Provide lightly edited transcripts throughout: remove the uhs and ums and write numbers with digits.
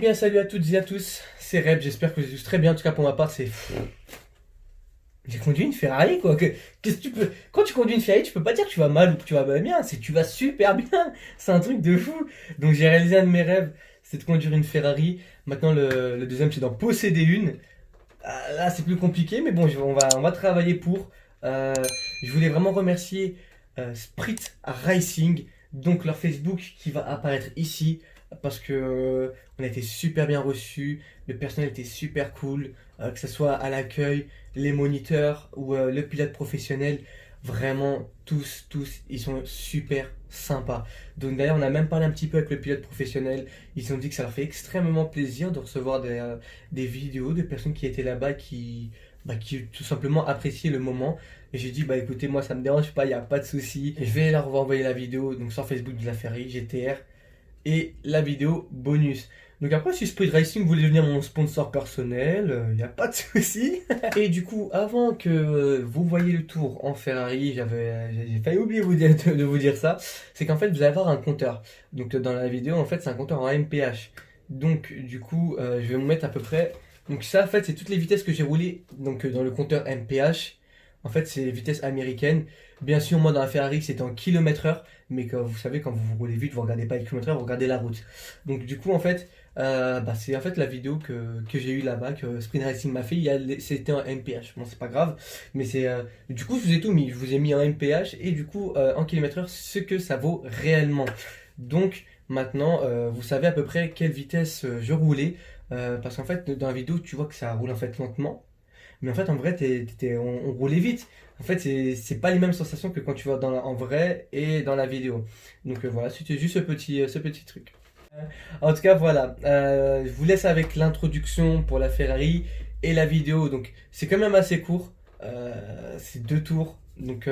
Eh bien salut à toutes et à tous, c'est Reb, j'espère que vous êtes tous très bien, en tout cas pour ma part c'est... J'ai conduit une Ferrari quoi, qu'est-ce que tu peux... Quand tu conduis une Ferrari tu peux pas dire que tu vas mal ou que tu vas bien, c'est que tu vas super bien, c'est un truc de fou. Donc j'ai réalisé un de mes rêves, c'est de conduire une Ferrari, maintenant le deuxième c'est d'en posséder une. Là c'est plus compliqué mais bon on va travailler pour. Je voulais vraiment remercier Sprit Racing, donc leur Facebook qui va apparaître ici. Parce que on a été super bien reçus, le personnel était super cool, que ce soit à l'accueil, les moniteurs ou le pilote professionnel, vraiment tous, ils sont super sympas. Donc d'ailleurs on a même parlé un petit peu avec le pilote professionnel, ils ont dit que ça leur fait extrêmement plaisir de recevoir des vidéos de personnes qui étaient là-bas qui tout simplement appréciaient le moment. Et j'ai dit bah écoutez moi ça me dérange pas, il n'y a pas de souci. Je vais leur envoyer la vidéo donc sur Facebook de la Ferrari GTR et la vidéo bonus. Donc après si Speed Racing voulait devenir mon sponsor personnel, il n'y a pas de souci. Et du coup avant que vous voyez le tour en Ferrari, j'ai failli oublier de vous dire ça, c'est qu'en fait vous allez avoir un compteur. Donc dans la vidéo en fait c'est un compteur en MPH. Donc du coup je vais vous mettre à peu près, donc ça en fait c'est toutes les vitesses que j'ai roulées donc dans le compteur MPH. En fait c'est les vitesses américaines. Bien sûr moi dans la Ferrari c'était en km/h, mais comme vous savez quand vous roulez vite vous regardez pas les km/h, vous regardez la route. Donc du coup en fait c'est en fait la vidéo que j'ai eu là-bas, que Sprint Racing m'a fait, c'était en MPH. Bon c'est pas grave, mais c'est du coup je vous ai tout mis, je vous ai mis en MPH et du coup en km/h ce que ça vaut réellement. Donc maintenant vous savez à peu près quelle vitesse je roulais, parce qu'en fait dans la vidéo tu vois que ça roule en fait lentement. Mais en fait, en vrai, on roulait vite. En fait, c'est pas les mêmes sensations que quand tu vas en vrai et dans la vidéo. Donc voilà, c'était juste ce petit truc. En tout cas, voilà. Je vous laisse avec l'introduction pour la Ferrari et la vidéo. Donc c'est quand même assez court. C'est 2 tours. Donc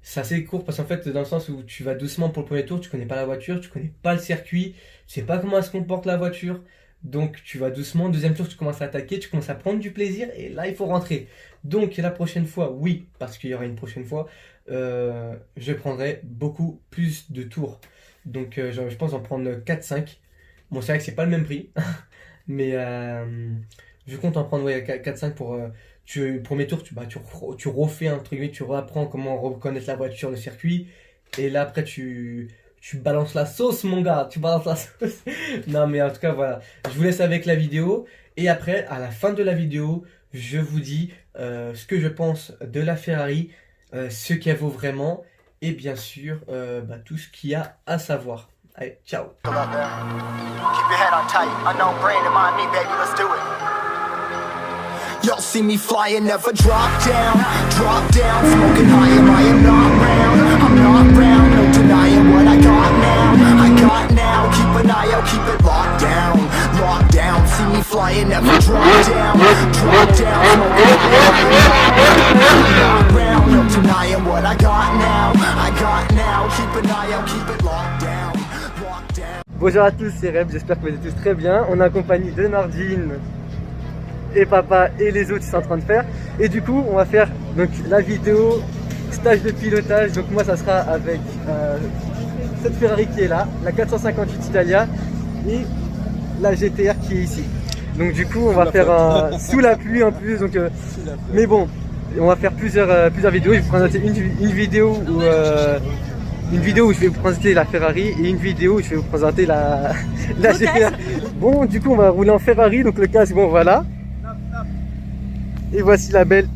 c'est assez court parce qu'en fait, dans le sens où tu vas doucement pour le premier tour, tu connais pas la voiture, tu connais pas le circuit, tu sais pas comment elle se comporte la voiture. Donc tu vas doucement, deuxième tour tu commences à attaquer, tu commences à prendre du plaisir et là il faut rentrer. Donc la prochaine fois, oui, parce qu'il y aura une prochaine fois, je prendrai beaucoup plus de tours. Donc je pense en prendre 4-5. Bon c'est vrai que c'est pas le même prix, mais je compte en prendre ouais, 4-5 pour... premier tour, tu refais un truc, tu reapprends comment reconnaître la voiture, le circuit, et là après tu balances la sauce mon gars, tu balances la sauce. Non mais en tout cas voilà, je vous laisse avec la vidéo et après à la fin de la vidéo je vous dis ce que je pense de la Ferrari, ce qu'elle vaut vraiment et bien sûr tout ce qu'il y a à savoir. Allez, ciao. You'll see me flying, never drop down, smoking high, I am not round, I'm not round, no denying what I got now, keep an eye out, keep it locked down, see me flying, never drop down, smoking high, I'm not round, no denying what I got now, keep an eye out, keep it locked down. Bonjour à tous, c'est Reb, j'espère que vous êtes tous très bien, on est en compagnie de Nordine et papa et les autres ils sont en train de faire, et du coup on va faire donc la vidéo stage de pilotage. Donc moi ça sera avec cette Ferrari qui est là, la 458 Italia, et la GTR qui est ici. Donc du coup on va faire sous la pluie en plus, donc mais bon on va faire plusieurs vidéos. Je vais vous présenter une vidéo où je vais vous présenter la Ferrari et une vidéo où je vais vous présenter la GTR. Bon du coup on va rouler en Ferrari, donc le casque bon voilà. Et voici la belle.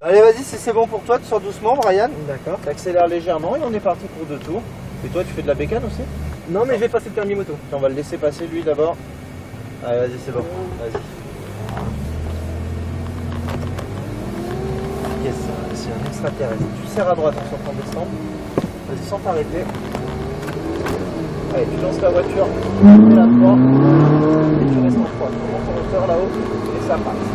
Allez vas-y, si c'est bon pour toi, tu sors doucement Brian. D'accord. Tu accélères légèrement et on est parti pour 2 tours. Et toi tu fais de la bécane aussi? Non mais je vais passer le permis moto. On va le laisser passer lui d'abord. Allez vas-y, c'est bon, vas-y. Yes, c'est un extraterrestre. Tu serres à droite en sortant des stands. Vas-y sans t'arrêter. Allez, tu lances la voiture, tu mets la 3 et tu restes en 3. Tu montes ton moteur là-haut et ça passe.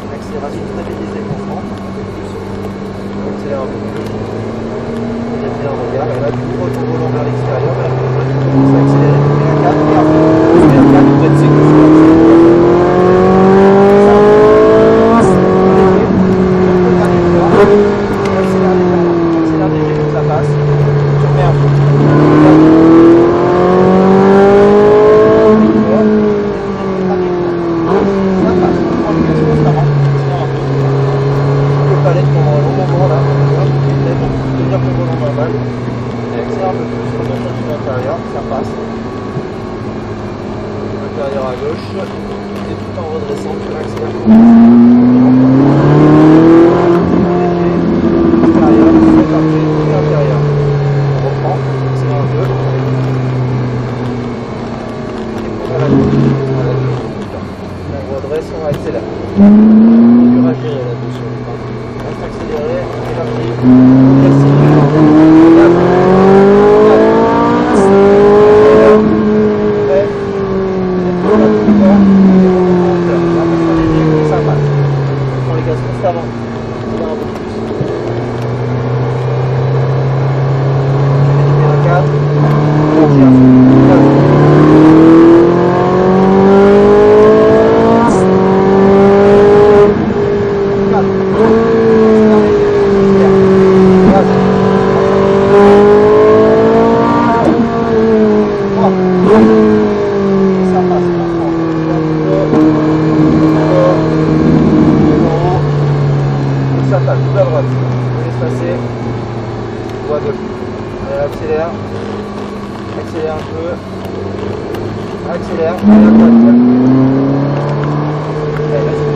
Accélération très vite des écrans, un peu plus. Tu accélères un peu plus. Tu bien un regard et là tu ouvres ton volant vers l'extérieur et après tu commences à accélérer, tu mets le 4 et après tu mets le 4, tu mets le séquence. gauche. Et tout en redressant, tu accélères. Extérieur, c'est parti, et intérieur. On reprend, c'est un peu. Et on va la gauche. On redresse, on accélère. Dur à gérer là-dessus. On reste accéléré, c'est parti. Ça passe. On prend les gaz constamment. On va un peu plus. Numéro 4. On tire. Ça passe, tout à droite. On laisse passer. Ou à gauche. Allez, accélère. Accélère un peu. Accélère. Allez, à droite. Allez, vas-y.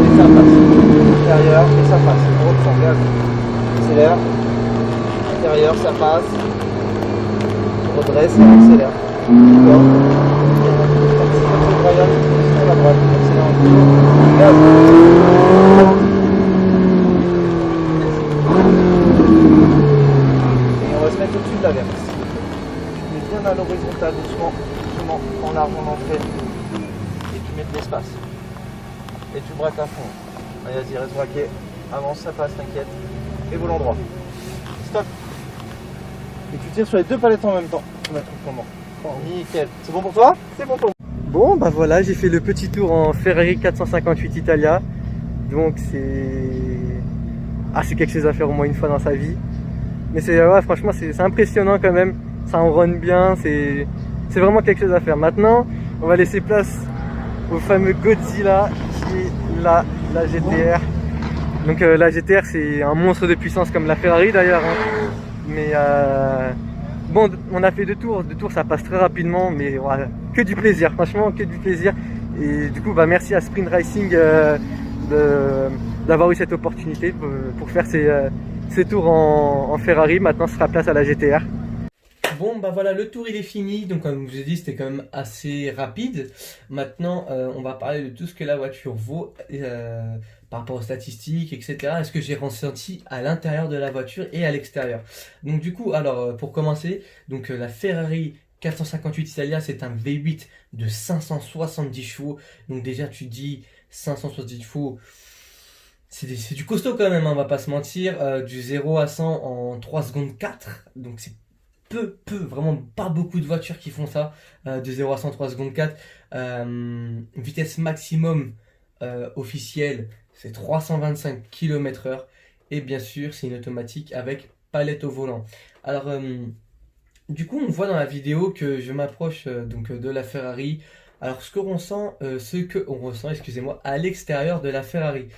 Et ça passe. Intérieur, et ça passe. On reprend, gaz. Accélère. Intérieur, ça passe. On redresse et on accélère. D'accord. Royal, sur la droite. Accélère un peu. Gaz. Et on va se mettre au-dessus de la verse. Tu mets bien à l'horizontale, doucement, en large en entrée. Et tu mets de l'espace. Et tu braques à fond. Allez, vas-y, reste braqué. Avance, ça passe, t'inquiète. Et volant droit. Stop. Et tu tires sur les deux palettes en même temps. On va trouver comment. Nickel. C'est bon pour toi? C'est bon pour moi. Bon, bah voilà, j'ai fait le petit tour en Ferrari 458 Italia. Donc c'est quelque chose à faire au moins une fois dans sa vie. Mais ouais, franchement, c'est impressionnant quand même. Ça enronne bien, c'est vraiment quelque chose à faire. Maintenant, on va laisser place au fameux Godzilla qui est la GTR. Donc la GTR, c'est un monstre de puissance comme la Ferrari d'ailleurs. Hein. Mais bon, on a fait deux tours ça passe très rapidement, mais voilà, que du plaisir, franchement, que du plaisir. Et du coup, bah, merci à Sprint Racing d'avoir eu cette opportunité pour faire ces tours en Ferrari. Maintenant, ce sera place à la GTR. Bon, bah voilà, le tour il est fini. Donc, comme je vous ai dit, c'était quand même assez rapide. Maintenant, on va parler de tout ce que la voiture vaut par rapport aux statistiques, etc. Est-ce que j'ai ressenti à l'intérieur de la voiture et à l'extérieur. Donc, du coup, alors, pour commencer, donc la Ferrari 458 Italia, c'est un V8 de 570 chevaux. Donc, déjà, tu dis 570 chevaux. C'est du costaud quand même, hein, on va pas se mentir. Du 0 à 100 en 3 secondes 4. Donc, c'est vraiment pas beaucoup de voitures qui font ça, de 0 à 100 3 secondes 4. Vitesse maximum officielle, c'est 325 km/h. Et bien sûr, c'est une automatique avec palette au volant. Alors, du coup, on voit dans la vidéo que je m'approche de la Ferrari. Alors, ce que l'on ressent, excusez-moi, à l'extérieur de la Ferrari.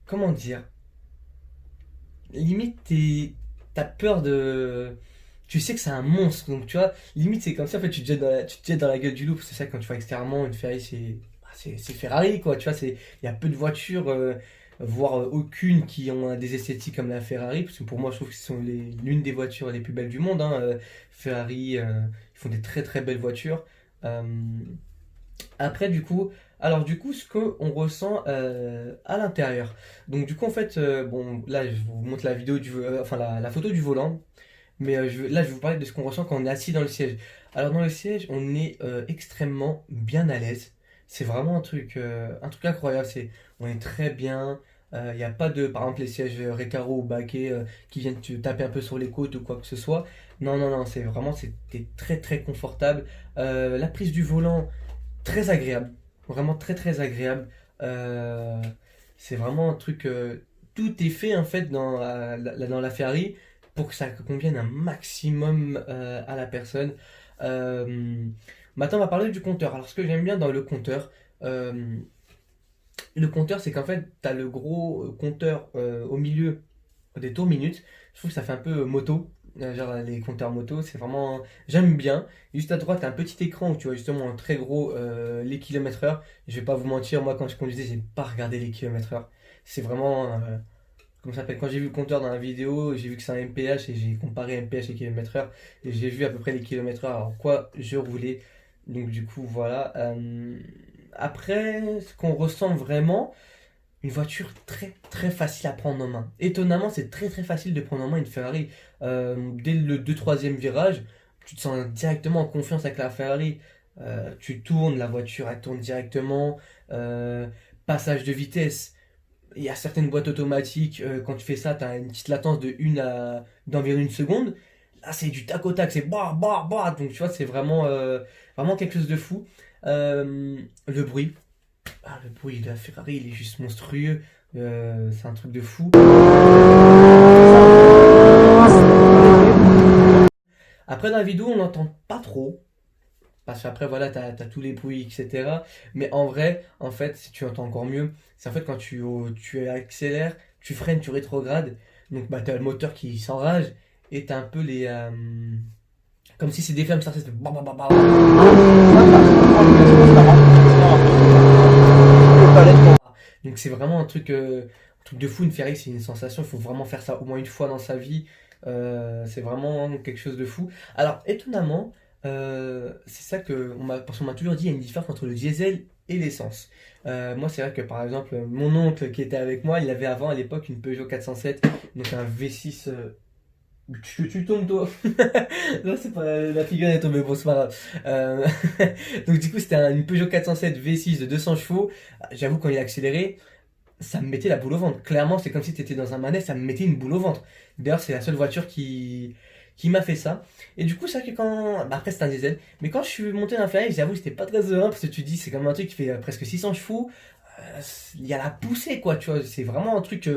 Comment dire? Limite, t'as peur de. Tu sais que c'est un monstre, donc tu vois, limite c'est comme ça, en fait, tu te jettes dans la gueule du loup. C'est ça, quand tu vois extérieurement une Ferrari, c'est Ferrari, quoi, tu vois, il y a peu de voitures, voire aucune, qui ont des esthétiques comme la Ferrari, parce que pour moi, je trouve que ce sont l'une des voitures les plus belles du monde, hein. Ferrari, ils font des très très belles voitures. Euh, Après, du coup, ce qu'on ressent à l'intérieur. Donc, du coup, en fait, bon, là, je vous montre la vidéo enfin, la photo du volant. Mais là, je vais vous parler de ce qu'on ressent quand on est assis dans le siège. Alors, dans le siège, on est extrêmement bien à l'aise. C'est vraiment un truc incroyable. On est très bien. Il n'y a pas de, par exemple, les sièges Recaro ou Baquet qui viennent te taper un peu sur les côtes ou quoi que ce soit. Non, non, non, c'était très, très confortable. La prise du volant, très agréable. Vraiment très, très agréable. Euh, c'est vraiment un truc. Tout est fait, en fait, dans la Ferrari pour que ça convienne un maximum à la personne. Euh, Maintenant, on va parler du compteur. Alors, ce que j'aime bien dans euh, le compteur, c'est qu'en fait, tu as le gros compteur au milieu des tours minutes. Je trouve que ça fait un peu moto. genre les compteurs moto, c'est vraiment. J'aime bien. Juste à droite, t'as un petit écran où tu vois justement en très gros les kilomètres heure. Je vais pas vous mentir, moi quand je conduisais, j'ai pas regardé les kilomètres heure. C'est vraiment. Comment ça s'appelle? Quand j'ai vu le compteur dans la vidéo, j'ai vu que c'est un MPH et j'ai comparé MPH et kilomètres heure. Et j'ai vu à peu près les kilomètres heure, alors quoi je roulais. Donc du coup, voilà. Après, ce qu'on ressent vraiment. Une voiture très très facile à prendre en main. Étonnamment, c'est très très facile de prendre en main une Ferrari. Dès le 2 3e virage, tu te sens directement en confiance avec la Ferrari. Tu tournes, la voiture elle tourne directement. Euh, Passage de vitesse. Il y a certaines boîtes automatiques, quand tu fais ça, tu as une petite latence d'environ 1 seconde. Là, c'est du tac au tac, c'est bah bah bah. Donc tu vois, c'est vraiment quelque chose de fou. Le bruit. Ah, le bruit de la Ferrari, il est juste monstrueux. C'est un truc de fou. Après, dans la vidéo, on n'entend pas trop. Parce qu'après, voilà, t'as tous les bruits, etc. Mais en vrai, en fait, si tu entends encore mieux, c'est en fait quand tu accélères, tu freines, tu rétrogrades. Donc, bah, t'as le moteur qui s'enrage. Et t'as un peu les. Comme si c'est des flammes startées. Ça fait bah, bah, bah, bah. Donc c'est vraiment un truc de fou, une Ferrari, c'est une sensation, il faut vraiment faire ça au moins une fois dans sa vie. C'est vraiment quelque chose de fou. Alors étonnamment, c'est ça parce qu'on m'a toujours dit, il y a une différence entre le diesel et l'essence. Moi c'est vrai que par exemple, mon oncle qui était avec moi, il avait avant à l'époque une Peugeot 407, donc un V6. Tu tombes toi. Non, c'est pas la figure est tombée, bon, c'est pas grave. Euh, Donc, du coup, c'était une Peugeot 407 V6 de 200 chevaux. J'avoue, quand il a accéléré, ça me mettait la boule au ventre. Clairement, c'est comme si tu étais dans un manège, ça me mettait une boule au ventre. D'ailleurs, c'est la seule voiture qui m'a fait ça. Et du coup, c'est vrai que quand. Bah, après, c'est un diesel. Mais quand je suis monté dans la Ferrari, j'avoue, j'étais pas très heureux parce que tu te dis, c'est comme un truc qui fait presque 600 chevaux. Il y a la poussée, quoi, tu vois. C'est vraiment un truc.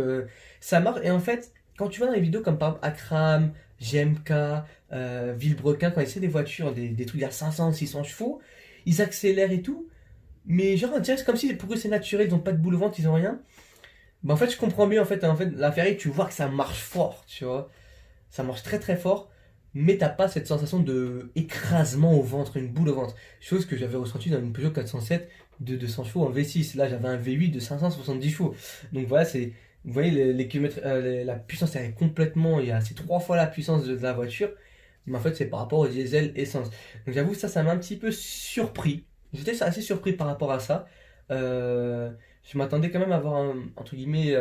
Ça marche. Et en fait, quand tu vas dans les vidéos comme par exemple Akram, GMK, Villebrequin, quand ils essaient des voitures, des trucs à 500, 600 chevaux, ils accélèrent et tout. Mais genre, on dirait que c'est comme si pour eux c'est naturel, ils ont pas de boule au ventre, ils ont rien. Bah en fait, je comprends mieux. En fait, la Ferrari, tu vois que ça marche fort, tu vois. Ça marche très très fort. Mais t'as pas cette sensation de écrasement au ventre, une boule au ventre. Chose que j'avais ressentie dans une Peugeot 407 de 200 chevaux en V6. Là, j'avais un V8 de 570 chevaux. Donc voilà, vous voyez, les kilomètres, la puissance, elle est complètement. C'est 3 fois la puissance de la voiture. Mais en fait, c'est par rapport au diesel essence. Donc j'avoue, ça m'a un petit peu surpris. J'étais assez surpris par rapport à ça. Euh, je m'attendais quand même à avoir, entre guillemets,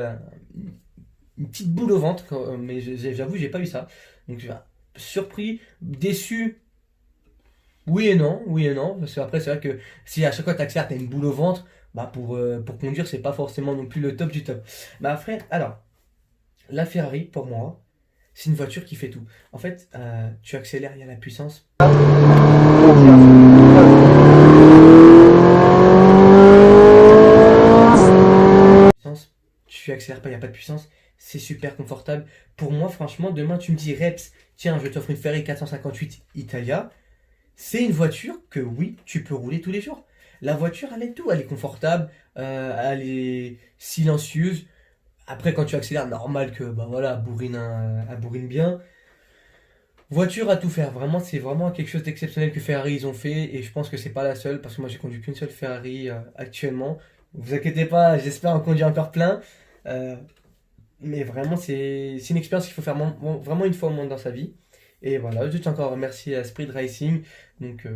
une petite boule au ventre, mais j'avoue, j'ai pas eu ça. Donc, surpris, déçu, oui et non, oui et non. Parce qu'après, c'est vrai que si à chaque fois tu accélères, t'as une boule au ventre, bah pour conduire, c'est pas forcément non plus le top du top. Bah après, alors, la Ferrari, pour moi, c'est une voiture qui fait tout. En fait, tu accélères, il y a la puissance. Puissance, tu accélères pas, il n'y a pas de puissance. C'est super confortable. Pour moi, franchement, demain, tu me dis, Reps, tiens, je t'offre une Ferrari 458 Italia. C'est une voiture que oui, tu peux rouler tous les jours. La voiture, elle est tout. Elle est confortable, elle est silencieuse. Après, quand tu accélères, normal que bah voilà, elle bourrine bien. Voiture à tout faire. Vraiment, c'est vraiment quelque chose d'exceptionnel que Ferrari ils ont fait. Et je pense que c'est pas la seule parce que moi j'ai conduit qu'une seule Ferrari actuellement. Vous inquiétez pas, j'espère en conduire encore plein. Euh, mais vraiment, c'est une expérience qu'il faut faire vraiment une fois au moins dans sa vie. Et voilà, je tiens encore à remercier Speed Racing donc,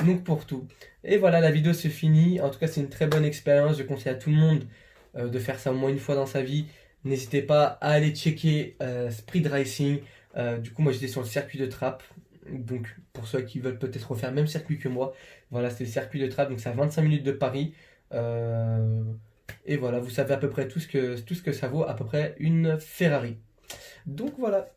donc pour tout. Et voilà, la vidéo se finit. En tout cas, c'est une très bonne expérience. Je conseille à tout le monde de faire ça au moins une fois dans sa vie. N'hésitez pas à aller checker Speed Racing. Du coup, moi j'étais sur le circuit de Trappes. Donc, pour ceux qui veulent peut-être refaire le même circuit que moi, voilà, c'est le circuit de Trappes. Donc, c'est à 25 minutes de Paris. Euh, et voilà, vous savez à peu près tout ce que ça vaut, à peu près une Ferrari. Donc voilà.